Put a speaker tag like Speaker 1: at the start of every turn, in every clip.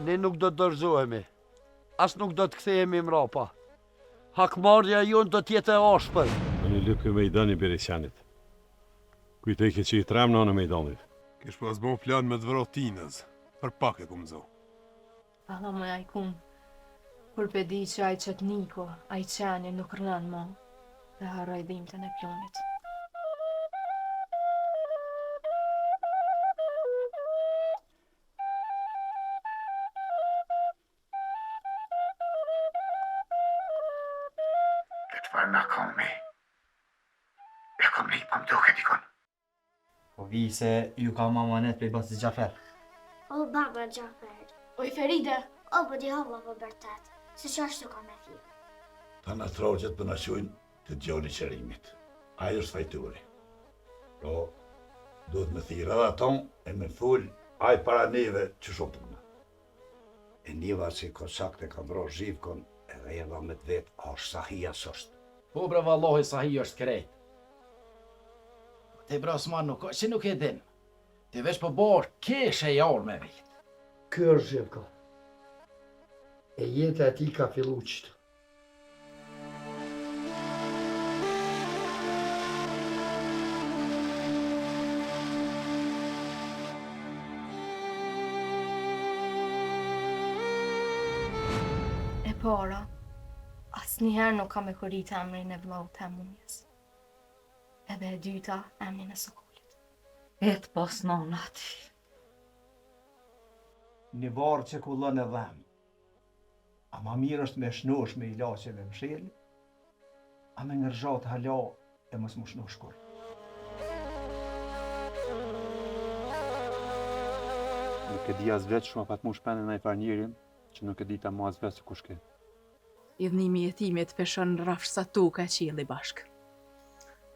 Speaker 1: ne nuk do të dorëzohemi. As nuk do të kthehemi mrapa. Hakmarrja jonë do t'jetë e ashpër.
Speaker 2: Në lypë Mejdani Berisjanit. Kujtoj ke që i tramna në Mejdanit.
Speaker 3: Kish pas bo plan me të vërot tinës, për pak e kumë zo.
Speaker 4: Allah më ajkun, kur pedi që aj qëtë Niko, aj qeni nuk rënën më, dhe harroj dhimtën e plonit.
Speaker 5: Këtë farë na kam me, e kam li pa më duke dikon.
Speaker 6: Po vi se ju ka mamanet për i basi Gjafer.
Speaker 7: O baba Gjafer.
Speaker 4: Oj Feride!
Speaker 7: O po di hava për bërtet, se që ashtu ka me thirë.
Speaker 5: Ta në troqet për në qojnë të gjoni qërimit. Ajo është fajturi. Pro, duhet me thirë edhe aton e me thull, aj para neve që shumë të më. E njëva që i kosak të kanë dro zhivkon, edhe edhe me të vetë, është sahia sështë.
Speaker 8: Po bre vallohi sahi është krejt. Te brasman nuk, që nuk e din. Te veç për borë, keshe jarë me vetë.
Speaker 1: Ky është Zhivko. E jeta e ti ka fillu qëtë.
Speaker 4: E para, asnjëherë nuk kam e korrit emrin e vllaut të munjes. Edhe e dyta, emrin e Sokollit.
Speaker 9: Et pas nonati.
Speaker 6: Një varë që kullën e dhem. A ma mirë është me shnosh me ilaqeve më shirë, a me ngërgjat hala e mos më shnosh kur.
Speaker 10: Nuk e di as vetë shumë apat mu shpende në i farnjirin, që nuk e di ta mu as vetë se kush ke.
Speaker 9: Idhnimi jetimit peshon rafsh sa toka e qili bashk.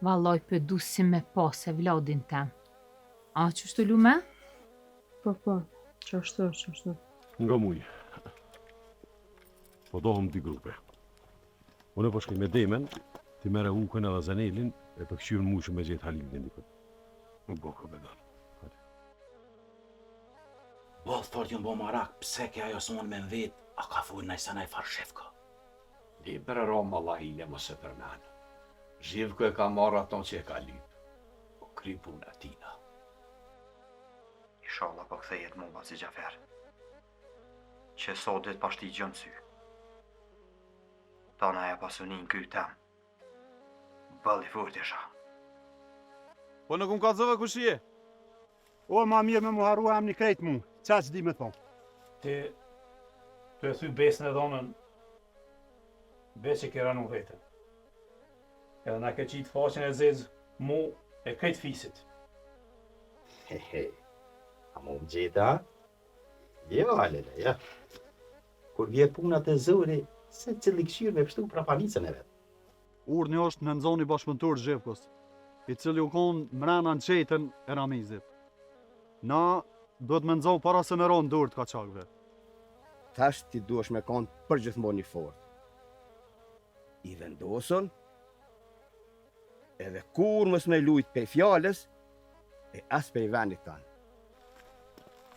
Speaker 11: Valloj për dusim me pas e vladin tem. A që shtu lume?
Speaker 12: Po, që ashtu.
Speaker 2: Nga muj. Po dohëm di grupe. Unë po shkoj me Demen, ti mere Ukën edhe Zanelin, e për këshyrën mushë me gjithë Halilin dikët. Nuk boko me dalë.
Speaker 8: Bëllë thort ju më bo marak, pse ke ajo sonë me në vetë, a ka full nëjsa nëj farë shefka.
Speaker 13: Di për Roma Allahile më se përmenë. Zhivko e ka marrë aton që e ka lypë. Po kry punë atina.
Speaker 6: Inshallah po kthejet mu basi Gjafer. Që sotit pashti gjënë sy. Ta na e pasunin kytem. Bëlli furt e sha.
Speaker 3: Po në kumë kalzove kush je?
Speaker 14: O, ma mirë me mu harua em një krejt mu. Qa që di me thonë?
Speaker 15: Ti e thy besën e dhonën, besë që ke ranu vetën. Edhe na ke qitë faqen e zezë mu e krejt fisit.
Speaker 5: Hehe, a mu më gjitha? Je valele, ja. Kur vje punat e zëri, se cili këshirë me pështu pra panicën e vetë.
Speaker 14: Urni është në nëzoni bashkëpunëtor Zhivkos, i cili u konë mrena në qetën e Ramizit. Na do të më nëzohë para se me ronë durët ka qakve.
Speaker 16: Tash ti duesh me konë për gjithmonë një fort. I vendosën, edhe kur mës me lujt pej fjales, e as pej vendit tanë.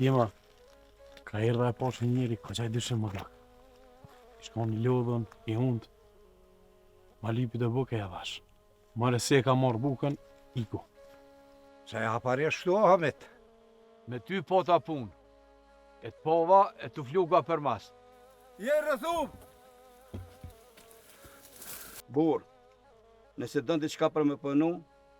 Speaker 15: Jema, ka erdha e poshë njëri, ka qaj dyshe më dak. I shkon një lodhën, i hundë, ma lipi dhe buke e vash. Mare se ka marrë bukën, iku.
Speaker 17: Se ja pare shtu, Ahmet.
Speaker 13: Me ty po ta punë. E të pova, e të fluga për mas.
Speaker 17: Je rëthum!
Speaker 16: Burë, nëse dënë diçka për me pënu,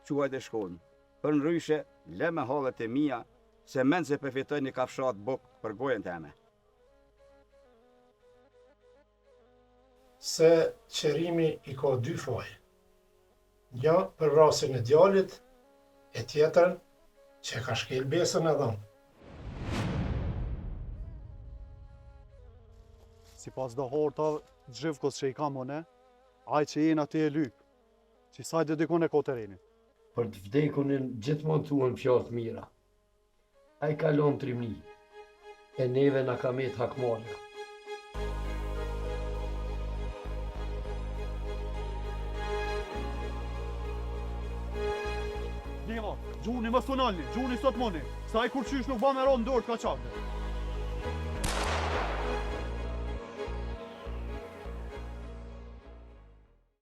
Speaker 16: quaj dhe shkonë. Për në ryshe, le me halët e mija, se menë se përfitoj një kafshat bukë për gojën të eme.
Speaker 18: Se qërimi i ka dy fojë. Një për rasin e djalit, e tjetër që ka shkel besën e dhënë.
Speaker 14: Si pas do hortav Zhivkos që i ka mëne, aj që jenë aty e lypë, që saj dhe dikon e koterenit.
Speaker 1: Për të vdekunin gjithmonë thuan fjalë mira. Ai kalon trimni, e neve na ka met hakmarrja.
Speaker 14: Djeva, gjuni më sunalni, gjuni sot moni, sa i kur qysh nuk ba me ronë dorë ka qakve.